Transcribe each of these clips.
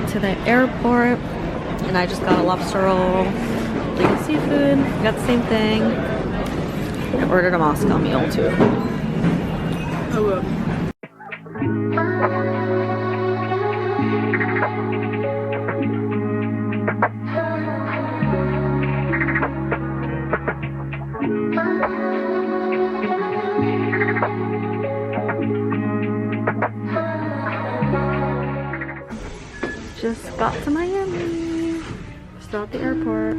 to the airport and I just got a lobster roll, vegan seafood, got the same thing. I ordered a Moscow meal too. I will. Just got to Miami. Still at the airport.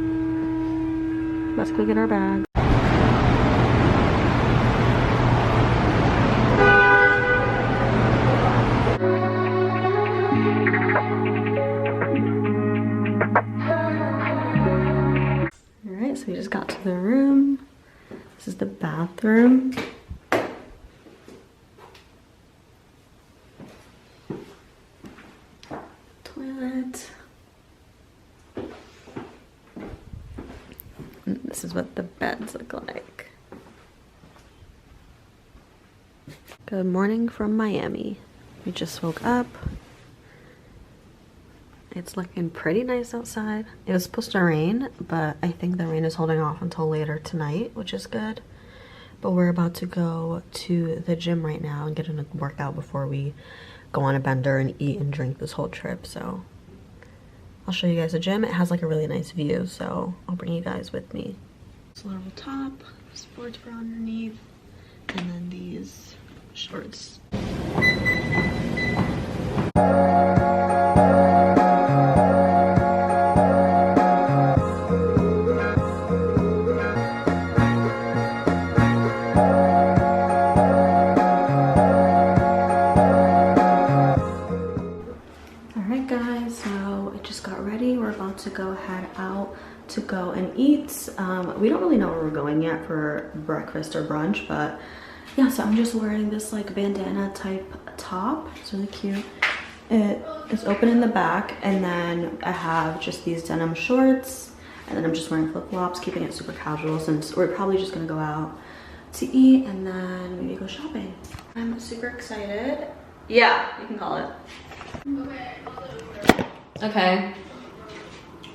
Let's go get our bag. Alright, so we just got to the room. This is the bathroom. Toilet. And this is what the beds look like. Good morning from Miami. We just woke up. It's looking pretty nice outside. It was supposed to rain, but I think the rain is holding off until later tonight, which is good. But we're about to go to the gym right now and get in a workout before we go on a bender and eat and drink this whole trip. So I'll show you guys the gym. It has like a really nice view, so I'll bring you guys with me. It's a little top, sports bra underneath, and then these shorts. To go head out to go and eat. We don't really know where we're going yet for breakfast or brunch, but yeah, so I'm just wearing this like bandana type top. It's really cute. It is open in the back, and then I have just these denim shorts, and then I'm just wearing flip-flops, keeping it super casual since we're probably just gonna go out to eat and then maybe go shopping. I'm super excited. Yeah, you can call it. Okay.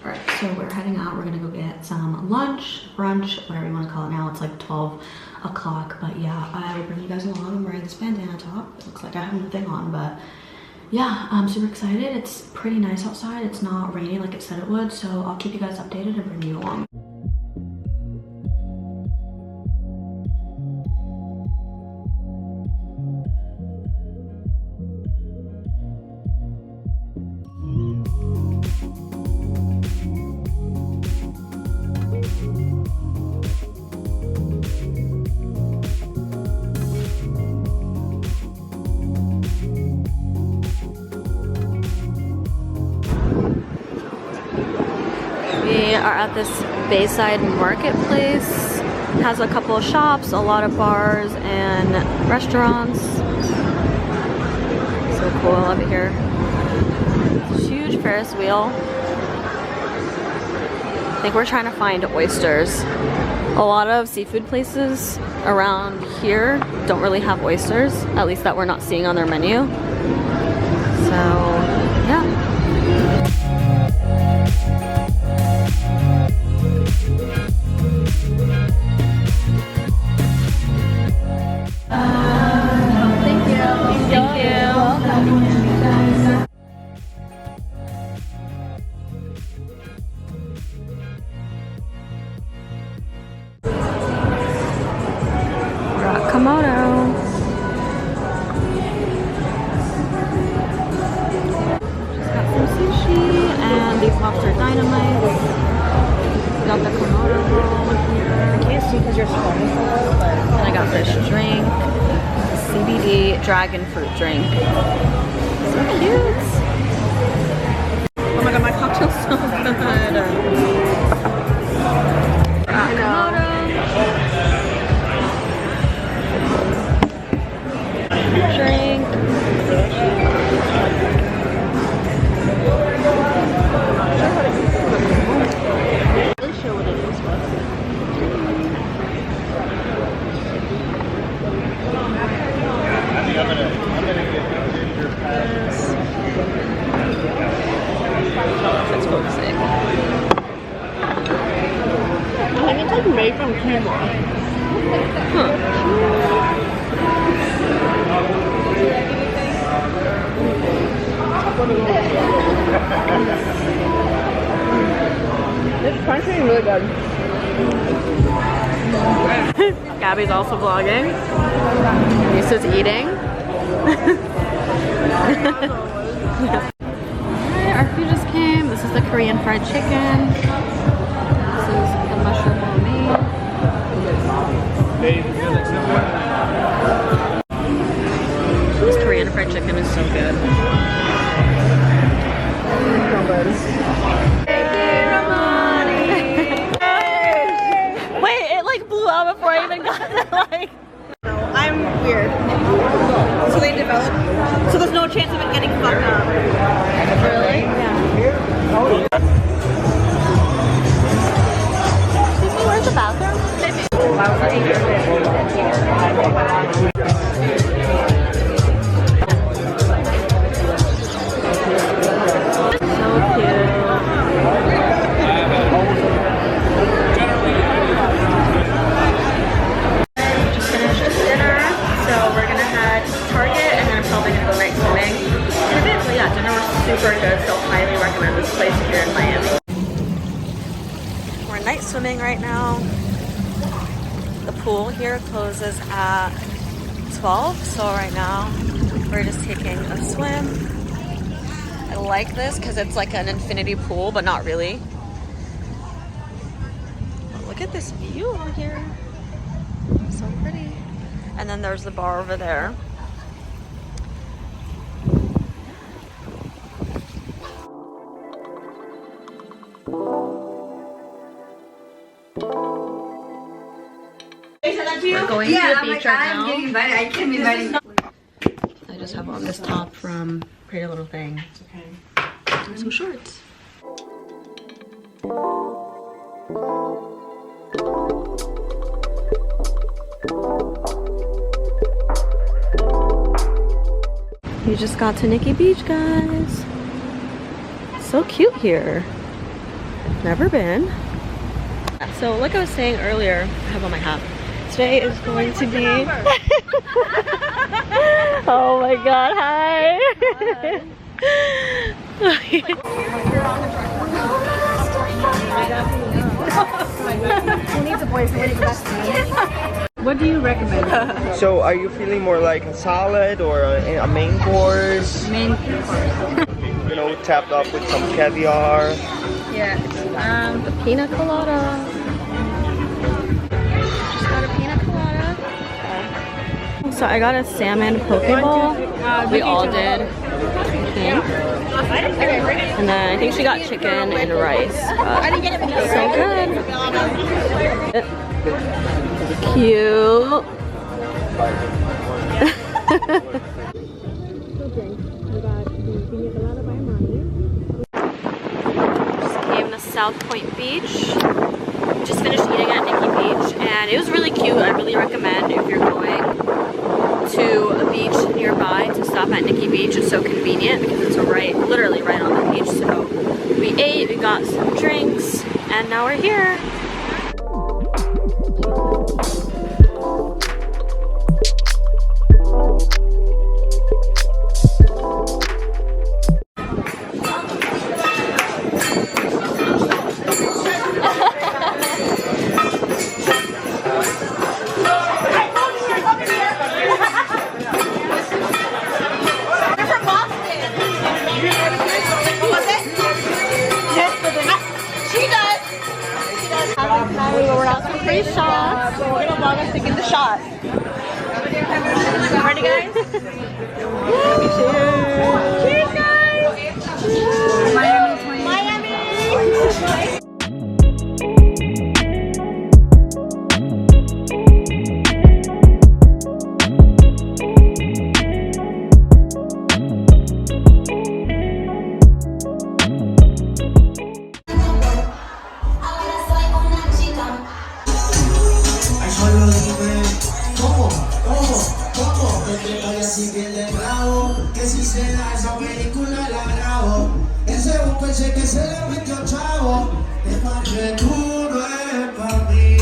Alright, so we're heading out. We're gonna go get some lunch, brunch, whatever you want to call it now. It's like 12 o'clock, but yeah, I will bring you guys along. I'm wearing this bandana top. It looks like I have nothing on, but yeah, I'm super excited. It's pretty nice outside. It's not rainy like it said it would, so I'll keep you guys updated and bring you along. We are at this Bayside Marketplace. It has a couple of shops, a lot of bars and restaurants. So cool, I love it here. It's a huge Ferris wheel. I think we're trying to find oysters. A lot of seafood places around here don't really have oysters, at least that we're not seeing on their menu. So, yeah. Komodo. Just got some sushi and these lobster dynamite. Got the Komodo roll here. I can't see because you're smiling so well, but... And I got this drink, CBD dragon fruit drink. So cute. Oh my god, my cocktail's so good. I know. Drink. Really sure what it is. on camera. This country is really good. Gabby's also vlogging. Lisa's eating. Alright, our food just came. This is the Korean fried chicken. This is the mushroom lo mein. This Korean fried chicken is so good. Wait, it like blew out before I even got it. Like, I'm weird. So they develop. So there's no chance of it getting fucked up. really? Yeah. Excuse me, where's the bathroom? So cute. Just finished dinner, so we're gonna head to Target and then I'm probably gonna go night swimming in a bit. But yeah, dinner was super good, so highly recommend this place if you're in Miami. We're night swimming right now. The pool here closes at 12, so right now we're just taking a swim. I like this because it's like an infinity pool, but not really. But look at this view over here. So pretty. And then there's the bar over there. We're going to the beach right now. I can't be invited. I just have on this top from Pretty Little Thing. It's okay. And some shorts. We just got to Nikki Beach, guys. So cute here. Never been. So like I was saying earlier, I have on my hat. Today is going to be... Oh my god, hi! What do you recommend? So, are you feeling more like a salad or a main course? Main course. You know, tapped up with some caviar. Yeah. The pina colada. Just got a pina colada. So I got a salmon poke bowl. We all did. And then I think she got chicken and rice. So good. Cute. Just came to South Point Beach. Just finished eating at Nikki Beach and it was really cute. I really recommend if you're going to a beach nearby to stop at Nikki Beach. It's so convenient because it's literally right on the beach. So we ate, we got some drinks, and now we're here. We're out some free shots. We're gonna vlog us taking the shot. Ready, guys? Cheers, guys! Miami! Pensé que se le metió chavo, es más que tú no eres para mí.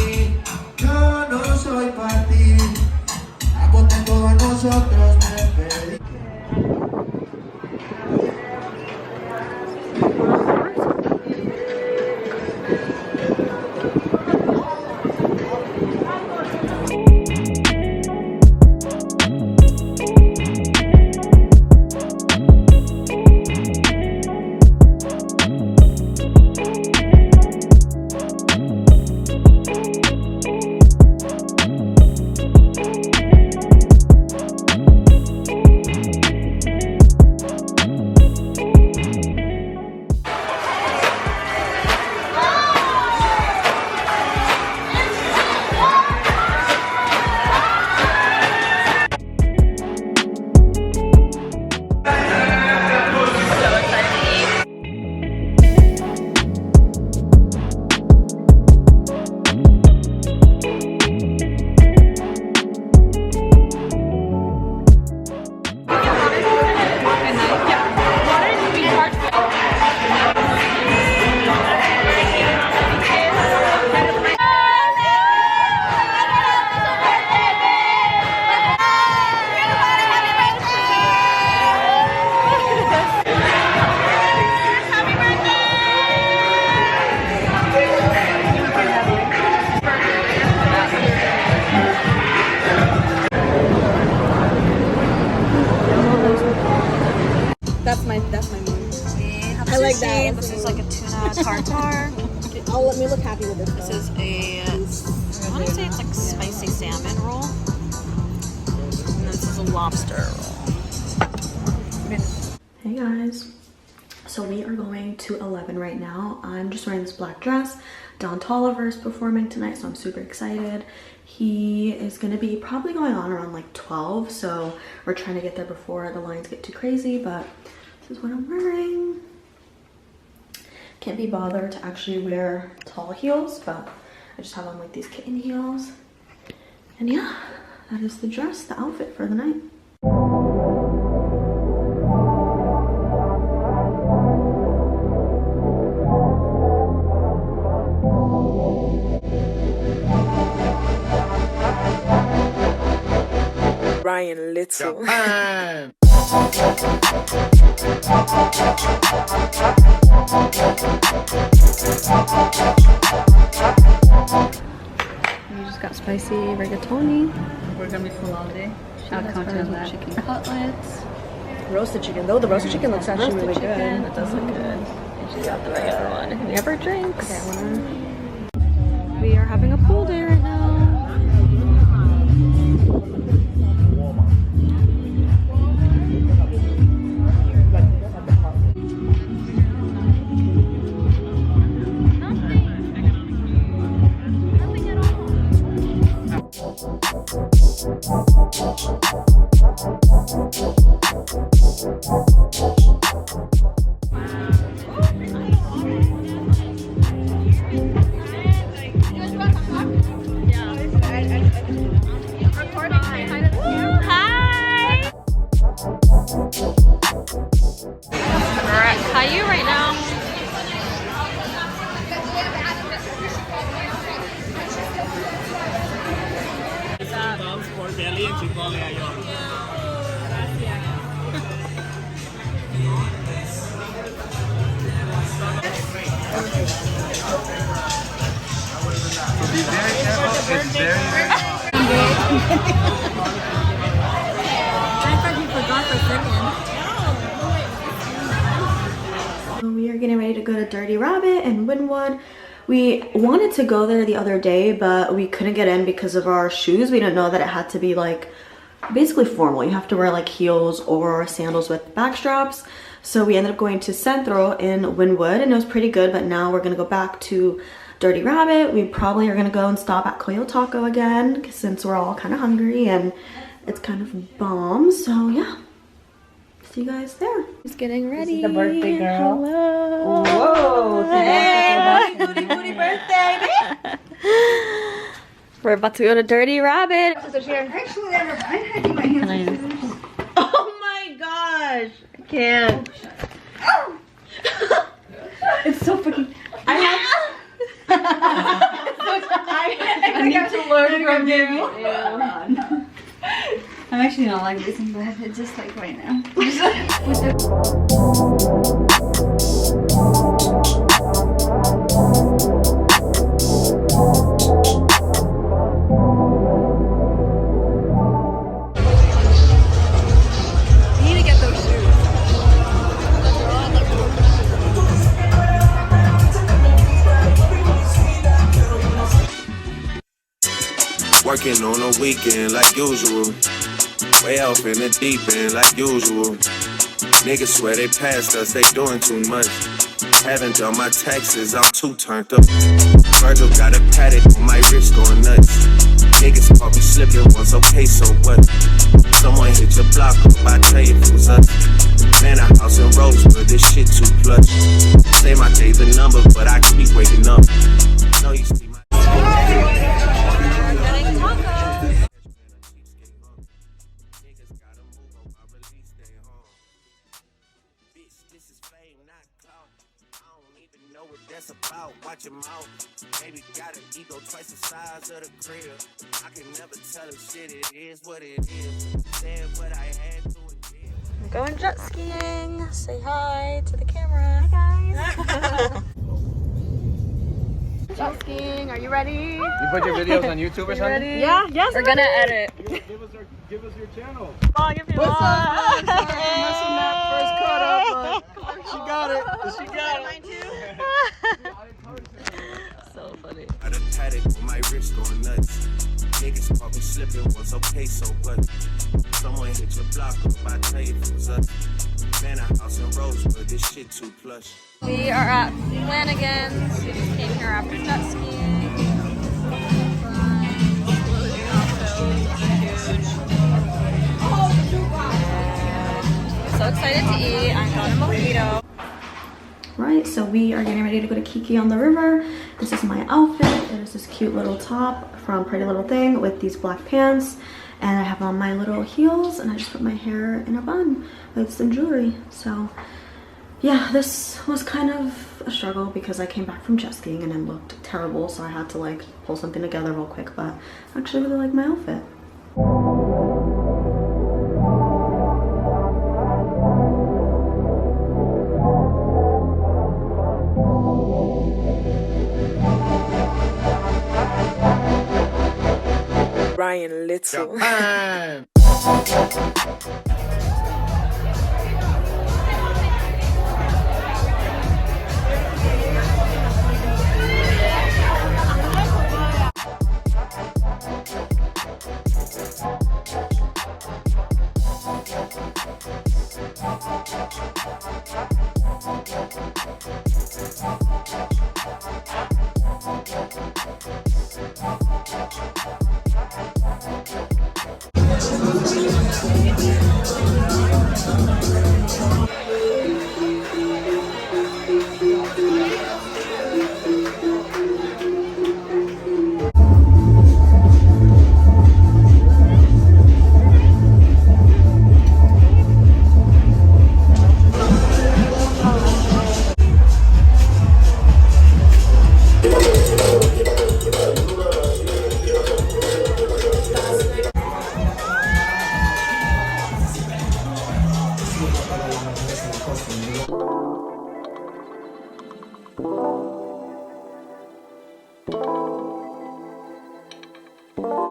That's my mood. I like that. This is like a tuna tartare. Oh, let me look happy with this. This is a, I want to say it's like spicy salmon roll. And this is a lobster roll. Hey guys. So we are going to 11 right now. I'm just wearing this black dress. Don Toliver is performing tonight, so I'm super excited. He is going to be probably going on around like 12, so we're trying to get there before the lines get too crazy, but this is what I'm wearing. Can't be bothered to actually wear tall heels, but I just have on like these kitten heels. And yeah, that is the dress, the outfit for the night. Ryan Little. Japan. We just got spicy rigatoni. We're gonna be full all day. I'll count on that. Chicken cutlets. Roasted chicken, though. The roasted chicken looks actually really good. It does look good. And she got the regular one. He never drinks. Okay, we are having a pool day right now. Caillou right now. We are getting ready to go to Dirty Rabbit in Wynwood. We wanted to go there the other day, but we couldn't get in because of our shoes. We didn't know that it had to be like basically formal. You have to wear like heels or sandals with back straps. So we ended up going to Centro in Wynwood and it was pretty good, but now we're gonna go back to Dirty Rabbit. We probably are gonna go and stop at Coyo Taco again since we're all kind of hungry and it's kind of bomb. So yeah. See you guys there. Just getting ready. This is the birthday girl. Hello. Whoa. Hey, booty birthday. We're about to go to Dirty Rabbit. Oh my gosh. I can't. It's so freaking. I need to learn from you. I'm actually not like this in bed. It's just like right now. You need to get those shoes. Working on a weekend like usual. Way off in the deep end like usual. Niggas swear they passed us, they doing too much. Haven't done my taxes, I'm too turned up. Virgil got a paddock on my wrist going nuts. Niggas caught me slipping once, okay, so what? Someone hit your block up, I tell you it was us. Man, a house in Rosewood, this shit too clutch. Say my day's a number, but I keep waking up. No, you see my... About watch him out. Baby got an ego twice the size of the crib. I can never tell him shit, it is what it is. Said what I had to again. I'm going jet skiing. Say hi to the camera. Hi guys. Jet skiing, are you ready? You put your videos on YouTube or something? Yeah, yes. We're gonna edit. Give us your channel. Vlog if you want. Messing that first cut up. my wrist going nuts. Niggas caught me slipping once, okay, so what? Someone hit your block up, I tell you if it was us. Man, a house in Rosewood, this shit too plush. We are at Flanagan's. We just came here after jet skiing. So excited to eat. I got a mojito. Right, so we are getting ready to go to Kiki on the River. This is my outfit. It is this cute little top from Pretty Little Thing with these black pants. And I have on my little heels, and I just put my hair in a bun with some jewelry. So yeah, this was kind of a struggle because I came back from jet skiing and it looked terrible. So I had to like pull something together real quick, but I actually really like my outfit. Ryan Little. Japan.